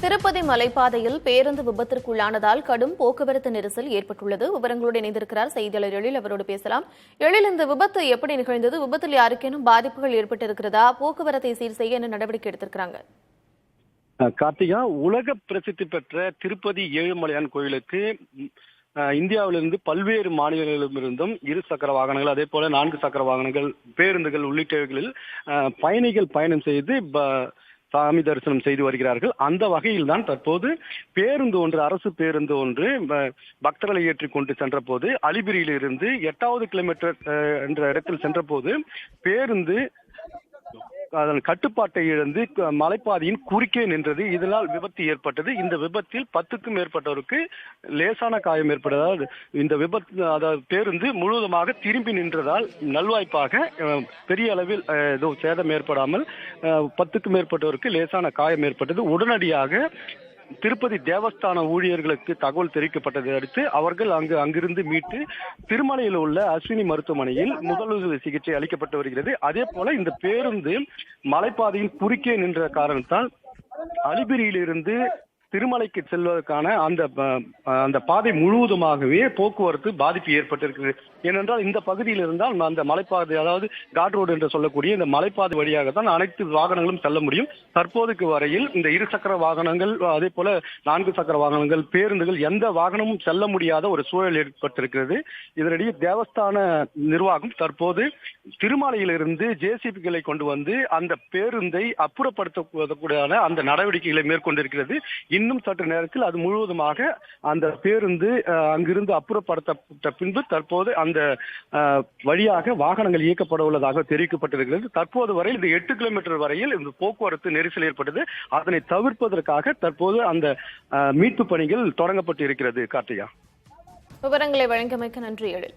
திருப்பதி மலைப்பாதையில் பேருந்து விபத்திற்குள்ளானதால் கடும் போக்குவரத்து நெரிசல் ஏற்பட்டுள்ளது. விவரங்களோடு இணைந்திருக்கிறார் செய்தியாளர் எழில். அவரோடு பேசலாம். எழில், இந்த விபத்து எப்படி நிகழ்ந்தது? விபத்தில் யாருக்கேனும் பாதிப்புகள் ஏற்பட்டிருக்கிறதா? போக்குவரத்தை சீர் செய்ய என்ன நடவடிக்கை எடுத்திருக்கிறாங்க? கார்த்திகா, உலக பிரசித்தி பெற்ற திருப்பதி ஏழுமலையான் கோயிலுக்கு இந்தியாவிலிருந்து பல்வேறு மாநிலங்களிலிருந்தும் இரு சக்கர வாகனங்கள், அதே போல 4 சக்கர வாகனங்கள், பேருந்துகள் உள்ளிட்டவைகளில் பயணிகள் பயணம் செய்து சாமி தரிசனம் செய்து வருகிறார்கள். அந்த வகையில் தான் தற்போது அரசு பேருந்து ஒன்று பக்தர்களை ஏற்றி கொண்டு சென்ற போது அலிபிரியிலிருந்து 8வது கிலோமீட்டர் என்ற இடத்தில் சென்ற போது பேருந்து அதன் கட்டுப்பாட்டை இழந்து மலைப்பாதையின் குறுக்கே நின்றது. இதனால் விபத்து ஏற்பட்டது. இந்த விபத்தில் 10க்கும் மேற்பட்டோருக்கு லேசான காயம் ஏற்பட்டதால் இந்த விபத்து, அதாவது பேருந்து முழுவதுமாக திரும்பி நின்றதால் நல்வாய்ப்பாக பெரிய அளவில் ஏதோ சேதம் ஏற்படாமல் 10க்கும் மேற்பட்டோருக்கு லேசான காயம் ஏற்பட்டது. உடனடியாக திருப்பதி தேவஸ்தான ஊழியர்களுக்கு தகவல் தெரிவிக்கப்பட்டதை அடுத்து அவர்கள் அங்கிருந்து மீட்டு திருமலையில் உள்ள அஸ்வினி மருத்துவமனையில் முதலுதவி சிகிச்சை அளிக்கப்பட்டு வருகிறது. அதே போல இந்த பேருந்து மலைப்பாதையின் குறுக்கே நின்ற காரணத்தால் அலிபிரியிலிருந்து திருமலைக்கு செல்வதற்கான அந்த பாதை முழுவதுமாகவே போக்குவரத்து பாதிப்பு ஏற்பட்டிருக்கிறது. ஏனென்றால் இந்த பகுதியில் இருந்தால் அந்த மலைப்பாதை, அதாவது காட் ரோடு என்று சொல்லக்கூடிய இந்த மலைப்பாதை வழியாக தான் அனைத்து வாகனங்களும் செல்ல முடியும். தற்போதைக்கு வரையில் இந்த 2 சக்கர வாகனங்கள், அதே போல 4 சக்கர வாகனங்கள், பேருந்துகள், எந்த வாகனமும் செல்ல முடியாத ஒரு சூழல் ஏற்பட்டிருக்கிறது. இதனிடையே தேவஸ்தான நிர்வாகம் தற்போது திருமலையிலிருந்து ஜேசிபிகளை கொண்டு வந்து அந்த பேருந்தை அப்புறப்படுத்தக்கூடிய அந்த நடவடிக்கைகளை மேற்கொண்டிருக்கிறது. இன்னும் சற்று நேரத்தில் அது முழுவதுமாக அந்த பேருந்து அங்கிருந்து அப்புறப்படுத்தப்பட்ட பின்பு தற்போது அந்த வழியாக வாகனங்கள் இயக்கப்பட உள்ளதாக தெரிவிக்கப்பட்டிருக்கிறது. தற்போது வரை இந்த 8 கிலோமீட்டர் வரையில் இந்த போக்குவரத்து நெரிசல் ஏற்பட்டது. அதனை தவிர்ப்பதற்காக தற்போது அந்த மீட்பு பணிகள் தொடங்கப்பட்டு இருக்கிறது. கார்த்திகா, விவரங்களை வழங்கியமைக்கு நன்றி எழில்.